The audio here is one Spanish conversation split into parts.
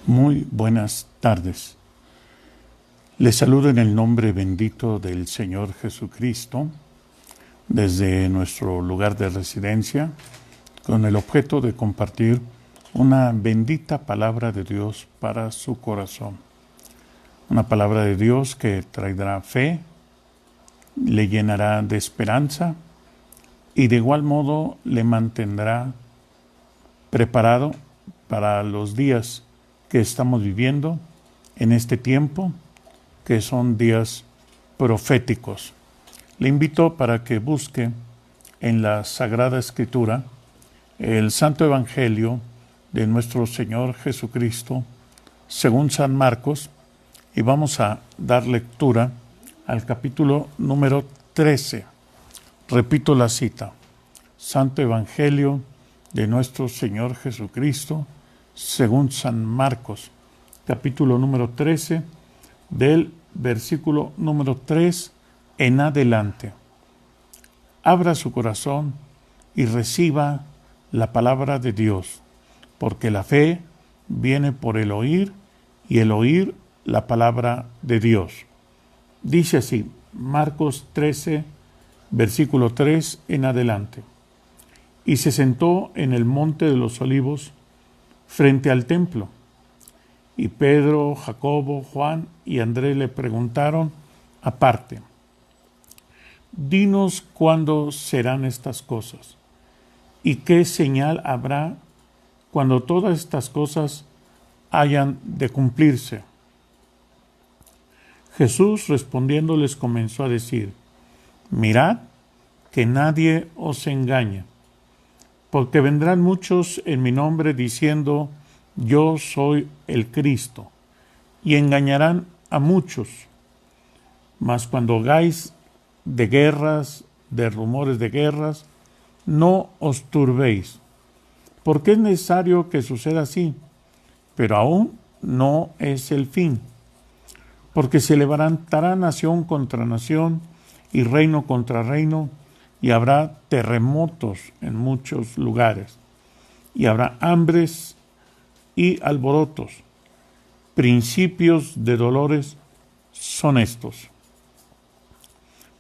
Muy buenas tardes. Les saludo en el nombre bendito del Señor Jesucristo desde nuestro lugar de residencia con el objeto de compartir una bendita palabra de Dios para su corazón. Una palabra de Dios que traerá fe, le llenará de esperanza y de igual modo le mantendrá preparado para los días que estamos viviendo en este tiempo, que son días proféticos. Le invito para que busque en la Sagrada Escritura el Santo Evangelio de nuestro Señor Jesucristo, según San Marcos, y vamos a dar lectura al capítulo número 13. Repito la cita. Santo Evangelio de nuestro Señor Jesucristo, según San Marcos, capítulo número 13, del versículo número 3 en adelante. Abra su corazón y reciba la palabra de Dios, porque la fe viene por el oír y el oír la palabra de Dios. Dice así, Marcos 13, versículo 3 en adelante. Y se sentó en el monte de los olivos, frente al templo. Y Pedro, Jacobo, Juan y Andrés le preguntaron aparte: Dinos cuándo serán estas cosas, y qué señal habrá cuando todas estas cosas hayan de cumplirse. Jesús respondiendo les comenzó a decir: Mirad que nadie os engañe. Porque vendrán muchos en mi nombre diciendo, yo soy el Cristo, y engañarán a muchos. Mas cuando oigáis de guerras, de rumores de guerras, no os turbéis, porque es necesario que suceda así, pero aún no es el fin. Porque se levantará nación contra nación, y reino contra reino, y habrá terremotos en muchos lugares, y habrá hambres y alborotos. Principios de dolores son estos.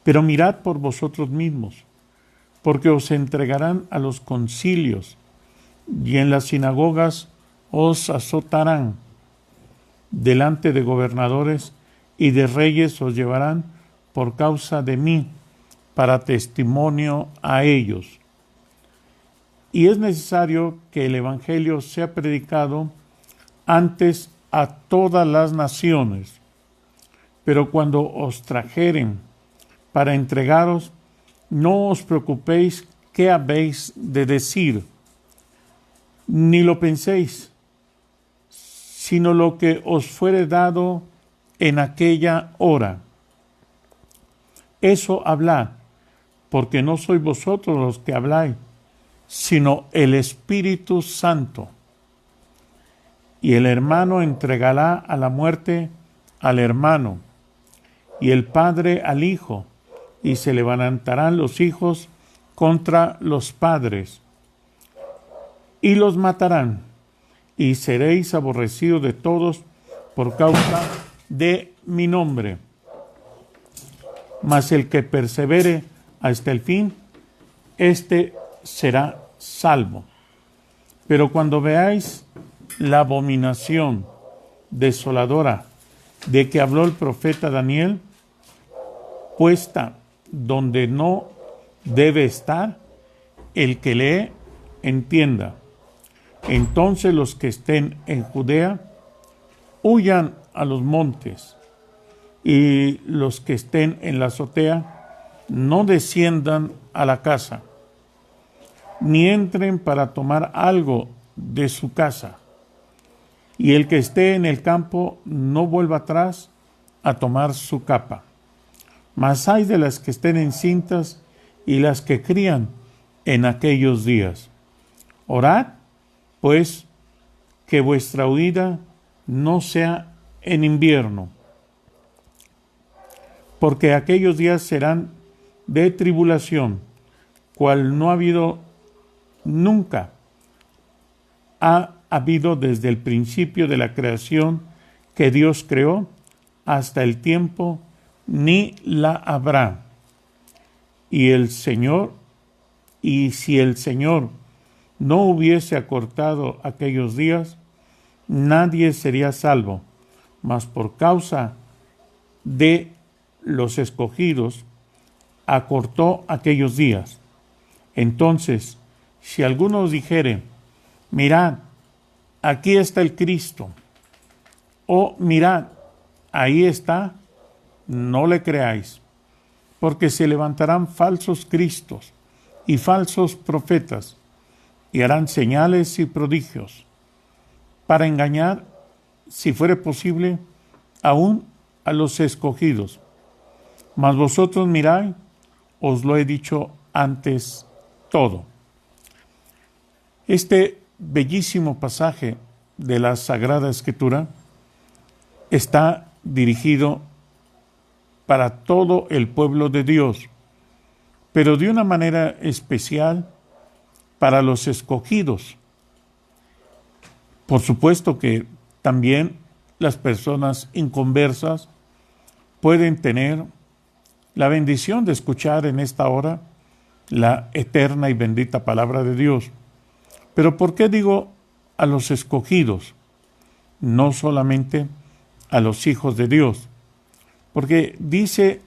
Pero mirad por vosotros mismos, porque os entregarán a los concilios, y en las sinagogas os azotarán. Delante de gobernadores y de reyes os llevarán por causa de mí, para testimonio a ellos. Y es necesario que el Evangelio sea predicado antes a todas las naciones. Pero cuando os trajeren para entregaros, no os preocupéis qué habéis de decir, ni lo penséis, sino lo que os fuere dado en aquella hora. Eso hablad, porque no sois vosotros los que habláis, sino el Espíritu Santo. Y el hermano entregará a la muerte al hermano, y el padre al hijo, y se levantarán los hijos contra los padres, y los matarán, y seréis aborrecidos de todos por causa de mi nombre. Mas el que persevere hasta el fin, éste será salvo. Pero cuando veáis la abominación desoladora de que habló el profeta Daniel, puesta donde no debe estar, el que lee entienda. Entonces los que estén en Judea huyan a los montes, y los que estén en la azotea no desciendan a la casa, ni entren para tomar algo de su casa. Y el que esté en el campo no vuelva atrás a tomar su capa. Mas hay de las que estén encintas y las que crían en aquellos días. Orad, pues, que vuestra huida no sea en invierno, porque aquellos días serán de tribulación, cual no ha habido nunca, habido desde el principio de la creación que Dios creó hasta el tiempo, ni la habrá. Y si el Señor no hubiese acortado aquellos días, nadie sería salvo, mas por causa de los escogidos, acortó aquellos días. Entonces, si alguno dijere, mirad, aquí está el Cristo, o mirad, ahí está, no le creáis, porque se levantarán falsos cristos y falsos profetas, y harán señales y prodigios, para engañar, si fuere posible, aún a los escogidos. Mas vosotros mirad, os lo he dicho antes todo. Este bellísimo pasaje de la Sagrada Escritura está dirigido para todo el pueblo de Dios, pero de una manera especial para los escogidos. Por supuesto que también las personas inconversas pueden tener la bendición de escuchar en esta hora la eterna y bendita palabra de Dios. Pero ¿por qué digo a los escogidos? No solamente a los hijos de Dios. Porque dice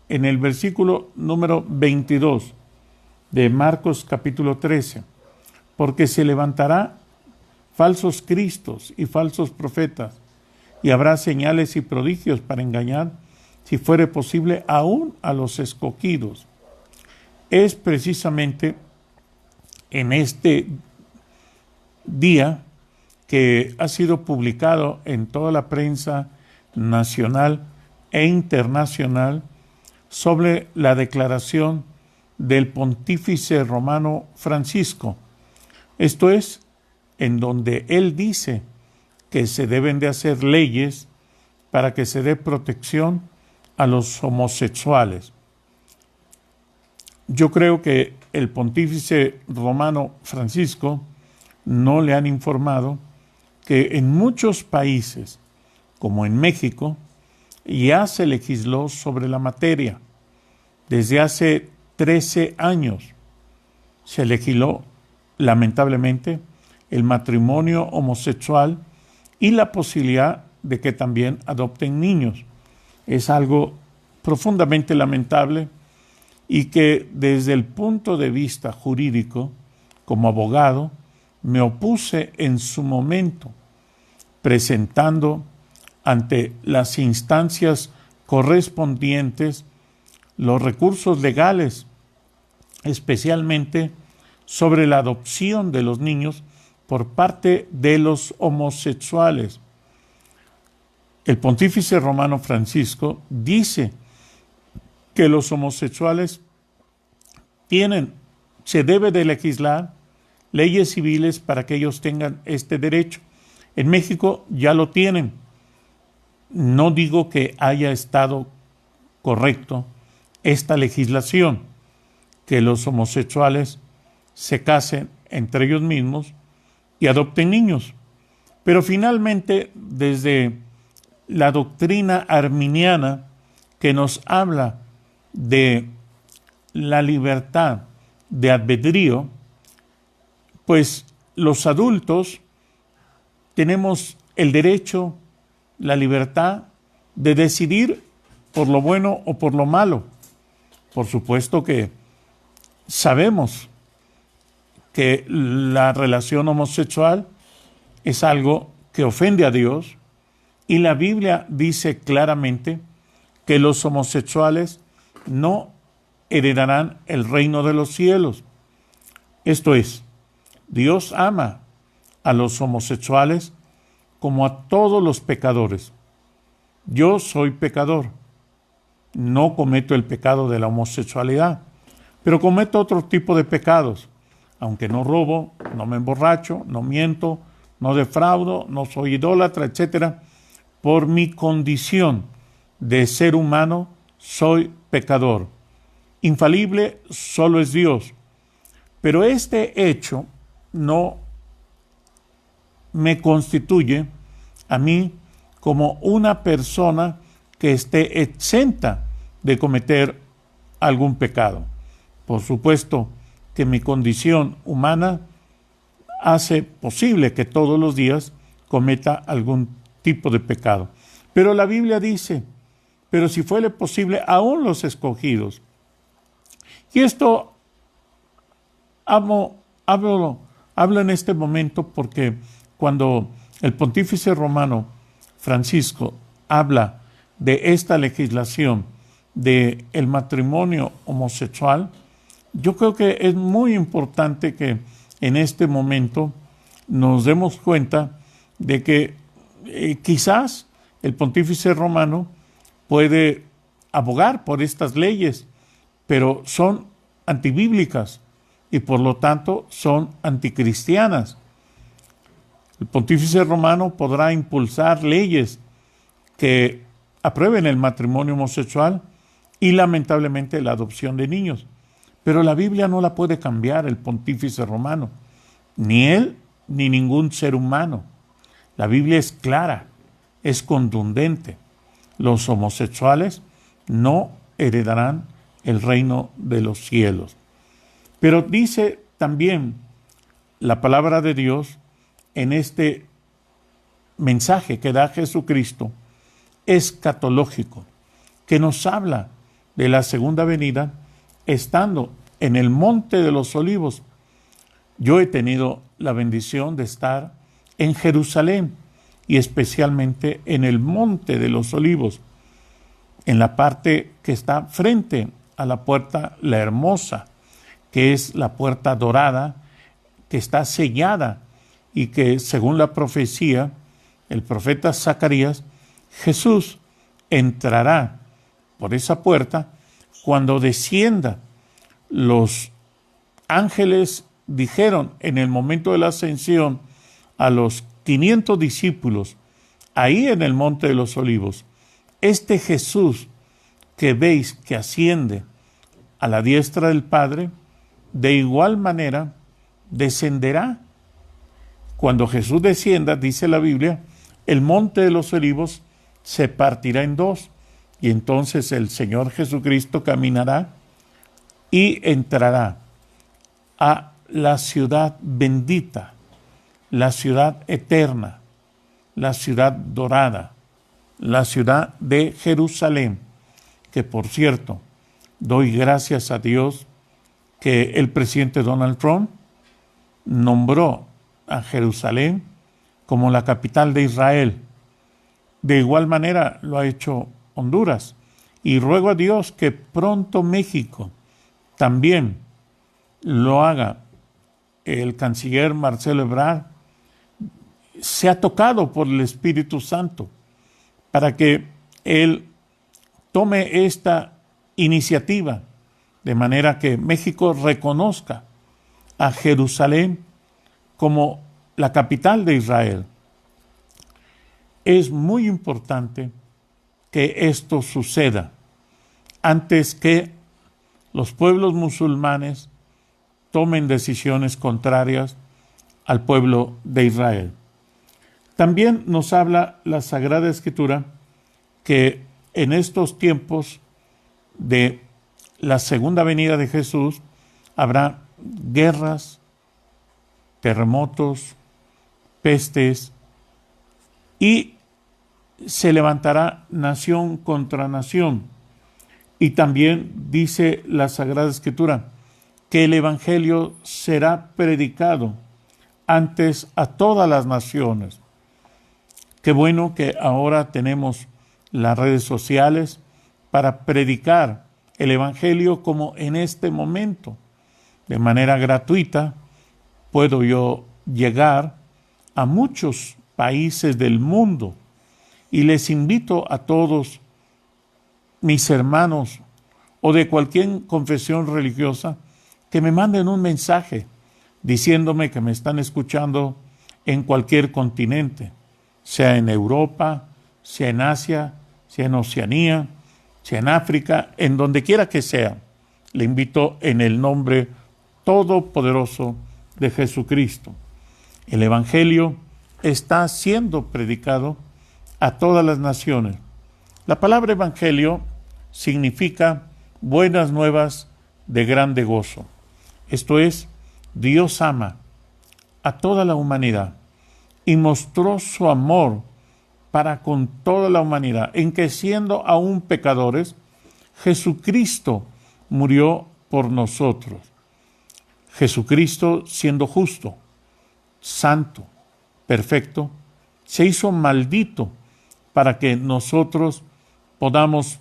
en el versículo número 22 de Marcos capítulo 13, porque se levantará falsos cristos y falsos profetas, y habrá señales y prodigios para engañar, si fuere posible, aún a los escogidos. Es precisamente en este día que ha sido publicado en toda la prensa nacional e internacional sobre la declaración del pontífice romano Francisco. Esto es, en donde él dice que se deben de hacer leyes para que se dé protección a los homosexuales. Yo creo que el pontífice romano Francisco no le han informado que en muchos países, como en México, ya se legisló sobre la materia. Desde hace 13 años se legisló, lamentablemente, el matrimonio homosexual y la posibilidad de que también adopten niños. Es algo profundamente lamentable y que desde el punto de vista jurídico, como abogado, me opuse en su momento, presentando ante las instancias correspondientes los recursos legales, especialmente sobre la adopción de los niños por parte de los homosexuales. El pontífice romano Francisco dice que los homosexuales se debe de legislar leyes civiles para que ellos tengan este derecho. En México ya lo tienen. No digo que haya estado correcto esta legislación, que los homosexuales se casen entre ellos mismos y adopten niños. Pero finalmente, desde la doctrina arminiana que nos habla de la libertad de albedrío, pues los adultos tenemos el derecho, la libertad de decidir por lo bueno o por lo malo. Por supuesto que sabemos que la relación homosexual es algo que ofende a Dios y la Biblia dice claramente que los homosexuales no heredarán el reino de los cielos. Esto es, Dios ama a los homosexuales como a todos los pecadores. Yo soy pecador. No cometo el pecado de la homosexualidad, pero cometo otro tipo de pecados. Aunque no robo, no me emborracho, no miento, no defraudo, no soy idólatra, etc. Por mi condición de ser humano, soy pecador. Infalible solo es Dios. Pero este hecho no me constituye a mí como una persona que esté exenta de cometer algún pecado. Por supuesto que mi condición humana hace posible que todos los días cometa algún tipo de pecado. Pero la Biblia dice, pero si fuere posible, aún los escogidos. Y esto hablo en este momento porque cuando el pontífice romano Francisco habla de esta legislación del matrimonio homosexual, yo creo que es muy importante que en este momento nos demos cuenta de que quizás el pontífice romano puede abogar por estas leyes, pero son antibíblicas y por lo tanto son anticristianas. El pontífice romano podrá impulsar leyes que aprueben el matrimonio homosexual y lamentablemente la adopción de niños. Pero la Biblia no la puede cambiar el pontífice romano, ni él ni ningún ser humano. La Biblia es clara, es contundente. Los homosexuales no heredarán el reino de los cielos. Pero dice también la palabra de Dios en este mensaje que da Jesucristo escatológico, que nos habla de la segunda venida estando en el Monte de los Olivos. Yo he tenido la bendición de estar en Jerusalén y especialmente en el Monte de los Olivos, en la parte que está frente a la puerta La Hermosa, que es la puerta dorada, que está sellada y que según la profecía, el profeta Zacarías, Jesús entrará por esa puerta cuando descienda. Los ángeles dijeron en el momento de la ascensión a los 500 discípulos, ahí en el Monte de los Olivos, este Jesús que veis que asciende a la diestra del Padre, de igual manera descenderá. Cuando Jesús descienda, dice la Biblia, el Monte de los Olivos se partirá en dos y entonces el Señor Jesucristo caminará y entrará a la ciudad bendita, la ciudad eterna, la ciudad dorada, la ciudad de Jerusalén, que por cierto, doy gracias a Dios que el presidente Donald Trump nombró a Jerusalén como la capital de Israel. De igual manera lo ha hecho Honduras. Y ruego a Dios que pronto México también lo haga. El canciller Marcelo Ebrard se ha tocado por el Espíritu Santo para que él tome esta iniciativa de manera que México reconozca a Jerusalén como la capital de Israel. Es muy importante que esto suceda antes que los pueblos musulmanes tomen decisiones contrarias al pueblo de Israel. También nos habla la Sagrada Escritura que en estos tiempos de la segunda venida de Jesús habrá guerras, terremotos, pestes y se levantará nación contra nación. Y también dice la Sagrada Escritura que el Evangelio será predicado antes a todas las naciones. Qué bueno que ahora tenemos las redes sociales para predicar el Evangelio como en este momento. De manera gratuita puedo yo llegar a muchos países del mundo y les invito a todos mis hermanos o de cualquier confesión religiosa que me manden un mensaje diciéndome que me están escuchando en cualquier continente, sea en Europa, sea en Asia, sea en Oceanía, sea en África, en donde quiera que sea. Le invito en el nombre todopoderoso de Jesucristo. El Evangelio está siendo predicado a todas las naciones. La palabra evangelio significa buenas nuevas de grande gozo. Esto es, Dios ama a toda la humanidad y mostró su amor para con toda la humanidad, en que siendo aún pecadores, Jesucristo murió por nosotros. Jesucristo, siendo justo, santo, perfecto, se hizo maldito para que nosotros podamos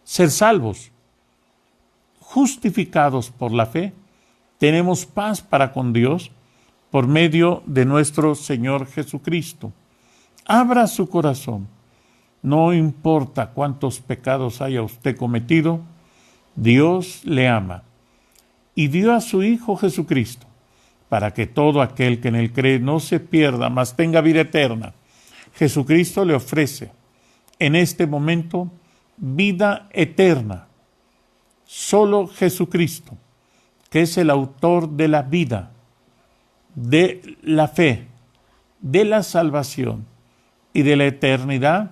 ser salvos. Justificados por la fe, tenemos paz para con Dios por medio de nuestro Señor Jesucristo. Abra su corazón. No importa cuántos pecados haya usted cometido, Dios le ama y dio a su Hijo Jesucristo para que todo aquel que en él cree no se pierda, mas tenga vida eterna. Jesucristo le ofrece en este momento vida eterna. Solo Jesucristo, que es el autor de la vida, de la fe, de la salvación y de la eternidad,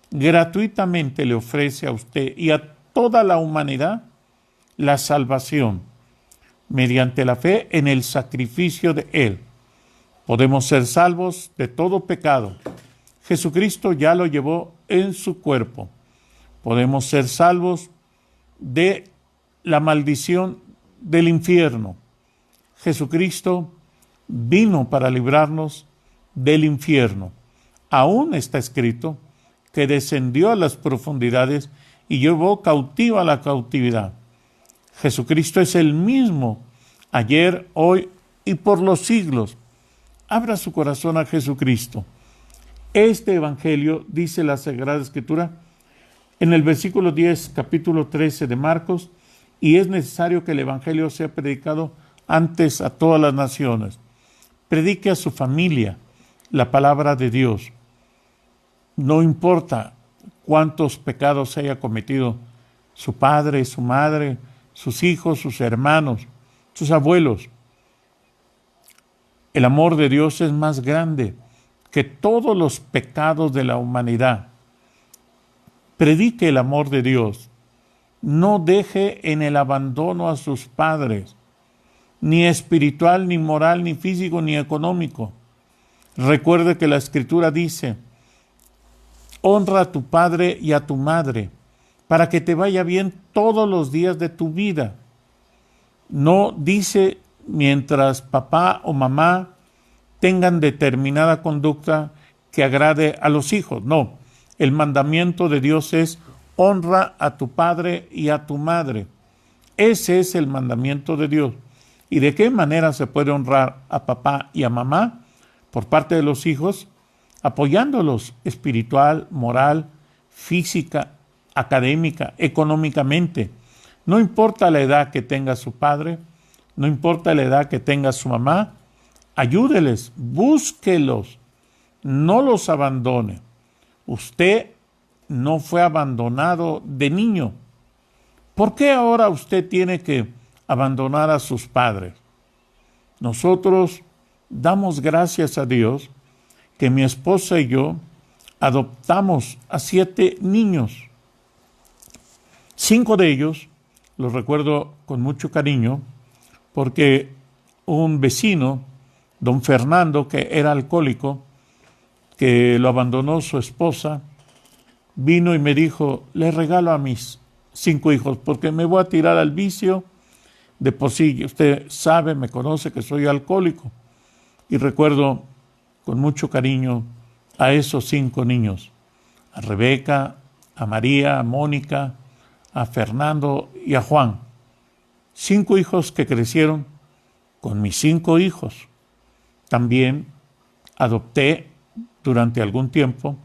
gratuitamente le ofrece a usted y a toda la humanidad la salvación mediante la fe en el sacrificio de Él. Podemos ser salvos de todo pecado. Jesucristo ya lo llevó en su cuerpo. Podemos ser salvos de la maldición del infierno. Jesucristo vino para librarnos del infierno. Aún está escrito que descendió a las profundidades y llevó cautiva la cautividad. Jesucristo es el mismo, ayer, hoy y por los siglos. Abra su corazón a Jesucristo. Este evangelio, dice la Sagrada Escritura, en el versículo 10, capítulo 13 de Marcos, y es necesario que el evangelio sea predicado antes a todas las naciones. Predique a su familia la palabra de Dios. No importa cuántos pecados haya cometido su padre, su madre, sus hijos, sus hermanos, sus abuelos. El amor de Dios es más grande que todos los pecados de la humanidad. Predique el amor de Dios. No deje en el abandono a sus padres, ni espiritual, ni moral, ni físico, ni económico. Recuerde que la Escritura dice: honra a tu padre y a tu madre, para que te vaya bien todos los días de tu vida. No dice mientras papá o mamá tengan determinada conducta que agrade a los hijos. No, el mandamiento de Dios es: honra a tu padre y a tu madre. Ese es el mandamiento de Dios. ¿Y de qué manera se puede honrar a papá y a mamá? Por parte de los hijos, apoyándolos espiritual, moral, física, académica, económicamente. No importa la edad que tenga su padre, no importa la edad que tenga su mamá, ayúdeles, búsquelos, no los abandone. Usted no fue abandonado de niño. ¿Por qué ahora usted tiene que abandonar a sus padres? Nosotros damos gracias a Dios que mi esposa y yo adoptamos a 7 niños. 5 de ellos los recuerdo con mucho cariño porque un vecino, don Fernando, que era alcohólico, que lo abandonó su esposa, vino y me dijo: le regalo a mis 5 hijos porque me voy a tirar al vicio. De por sí, usted sabe, me conoce que soy alcohólico. Y recuerdo con mucho cariño a esos 5 niños, a Rebeca, a María, a Mónica, a Fernando y a Juan. 5 hijos que crecieron con mis 5 hijos. También adopté durante algún tiempo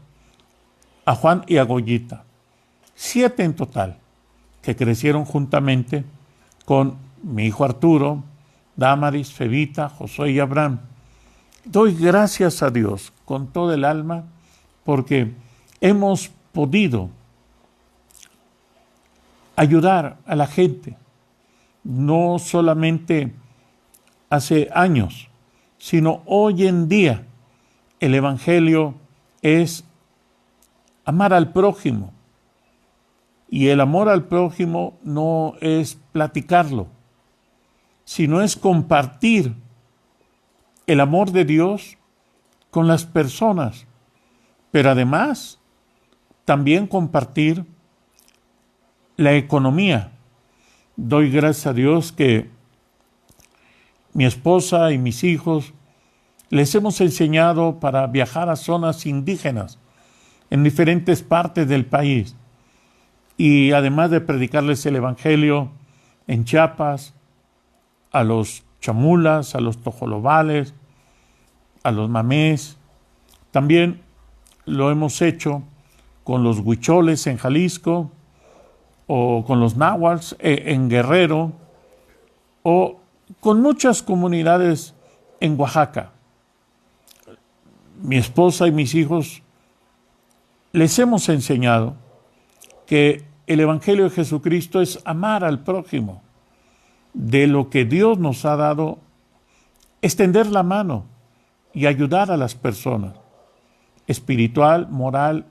a Juan y a Goyita. 7 en total, que crecieron juntamente con mi hijo Arturo, Damaris, Febita, Josué y Abraham. Doy gracias a Dios con todo el alma porque hemos podido ayudar a la gente, no solamente hace años, sino hoy en día. El Evangelio es amar al prójimo. Y el amor al prójimo no es platicarlo, sino es compartir el amor de Dios con las personas, pero además también compartir la economía. Doy gracias a Dios que mi esposa y mis hijos les hemos enseñado para viajar a zonas indígenas en diferentes partes del país. Y además de predicarles el Evangelio en Chiapas, a los chamulas, a los tojolobales, a los mamés, también lo hemos hecho con los huicholes en Jalisco, o con los náhuatls en Guerrero, o con muchas comunidades en Oaxaca. Mi esposa y mis hijos les hemos enseñado que el Evangelio de Jesucristo es amar al prójimo. De lo que Dios nos ha dado, extender la mano y ayudar a las personas, espiritual, moral,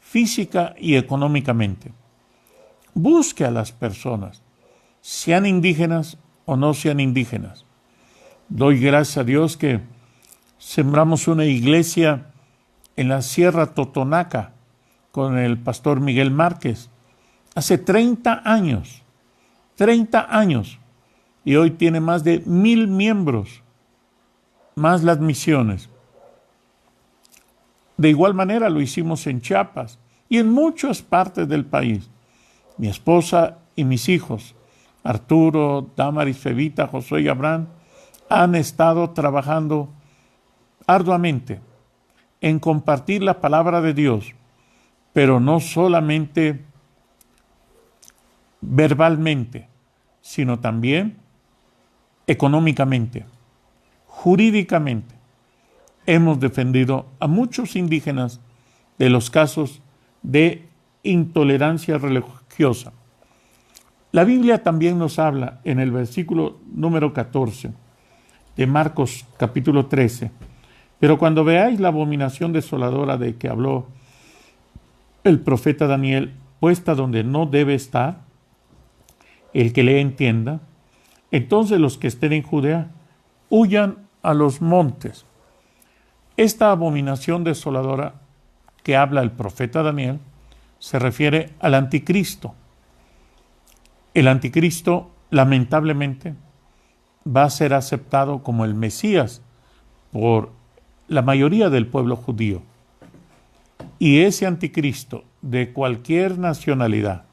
física y económicamente. Busque a las personas, sean indígenas o no sean indígenas. Doy gracias a Dios que sembramos una iglesia en la Sierra Totonaca con el pastor Miguel Márquez hace 30 años, y hoy tiene más de 1,000 miembros, más las misiones. De igual manera lo hicimos en Chiapas y en muchas partes del país. Mi esposa y mis hijos, Arturo, Damaris, Fevita, Josué y Abraham, han estado trabajando arduamente en compartir la palabra de Dios, pero no solamente verbalmente, sino también económicamente, jurídicamente. Hemos defendido a muchos indígenas de los casos de intolerancia religiosa. La Biblia también nos habla en el versículo número 14 de Marcos capítulo 13. Pero cuando veáis la abominación desoladora de que habló el profeta Daniel, puesta donde no debe estar, el que le entienda, entonces los que estén en Judea huyan a los montes. Esta abominación desoladora que habla el profeta Daniel se refiere al anticristo. El anticristo, lamentablemente, va a ser aceptado como el Mesías por la mayoría del pueblo judío. Y ese anticristo, de cualquier nacionalidad,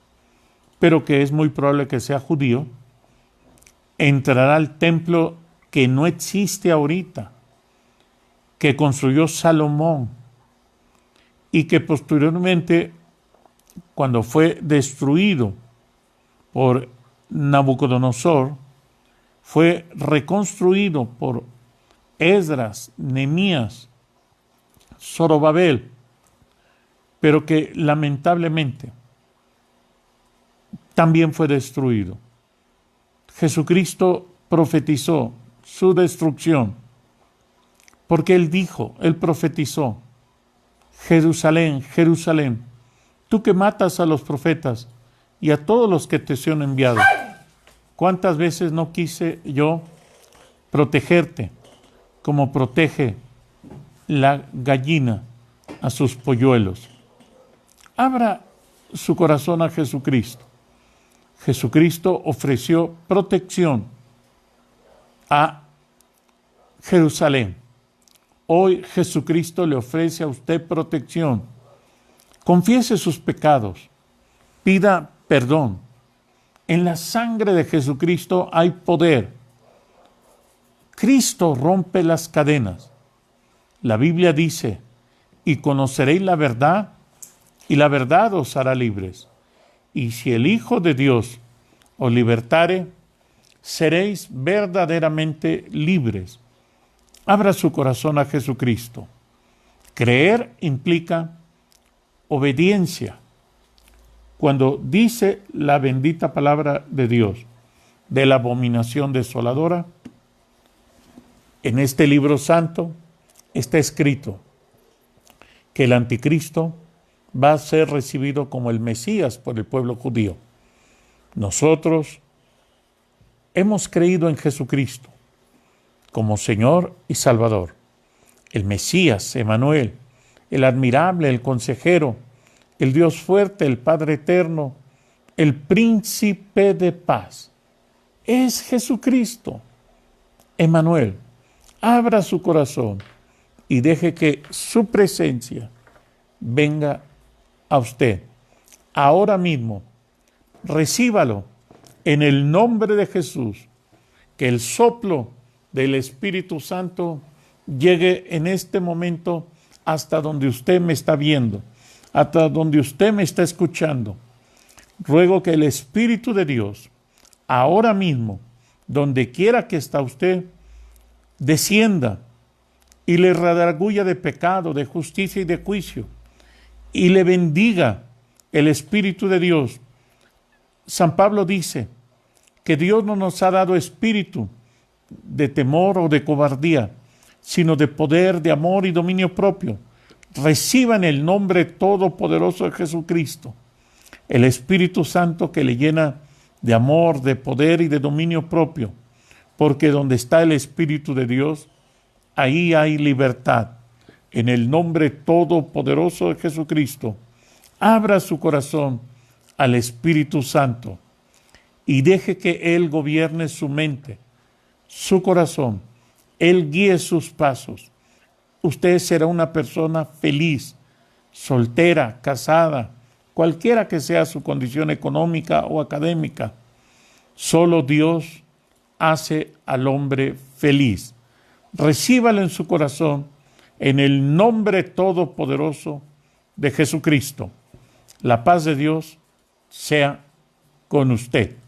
pero que es muy probable que sea judío, entrará al templo que no existe ahorita, que construyó Salomón, y que posteriormente, cuando fue destruido por Nabucodonosor, fue reconstruido por Esdras, Nehemías, Zorobabel, pero que lamentablemente también fue destruido. Jesucristo profetizó su destrucción, porque él profetizó: Jerusalén, Jerusalén, tú que matas a los profetas y a todos los que te son enviados, ¿cuántas veces no quise yo protegerte como protege la gallina a sus polluelos? Abra su corazón a Jesucristo. Jesucristo ofreció protección a Jerusalén. Hoy Jesucristo le ofrece a usted protección. Confiese sus pecados, pida perdón. En la sangre de Jesucristo hay poder. Cristo rompe las cadenas. La Biblia dice: y conoceréis la verdad, y la verdad os hará libres. Y si el Hijo de Dios os libertare, seréis verdaderamente libres. Abra su corazón a Jesucristo. Creer implica obediencia. Cuando dice la bendita palabra de Dios de la abominación desoladora, en este libro santo está escrito: que el anticristo va a ser recibido como el Mesías por el pueblo judío. Nosotros hemos creído en Jesucristo como Señor y Salvador, el Mesías, Emmanuel, el admirable, el consejero, el Dios fuerte, el Padre eterno, el príncipe de paz. Es Jesucristo, Emmanuel. Abra su corazón y deje que su presencia venga a usted. Ahora mismo, recíbalo en el nombre de Jesús. Que el soplo del Espíritu Santo llegue en este momento hasta donde usted me está viendo, hasta donde usted me está escuchando. Ruego que el Espíritu de Dios, ahora mismo, donde quiera que está usted, descienda y le redarguya de pecado, de justicia y de juicio, y le bendiga el Espíritu de Dios. San Pablo dice que Dios no nos ha dado espíritu de temor o de cobardía, sino de poder, de amor y dominio propio. Reciban el nombre todopoderoso de Jesucristo, el Espíritu Santo que le llena de amor, de poder y de dominio propio, porque donde está el Espíritu de Dios, ahí hay libertad. En el nombre todopoderoso de Jesucristo, abra su corazón al Espíritu Santo y deje que Él gobierne su mente, su corazón. Él guíe sus pasos. Usted será una persona feliz, soltera, casada, cualquiera que sea su condición económica o académica. Solo Dios hace al hombre feliz. Recíbalo en su corazón en el nombre todopoderoso de Jesucristo. La paz de Dios sea con usted.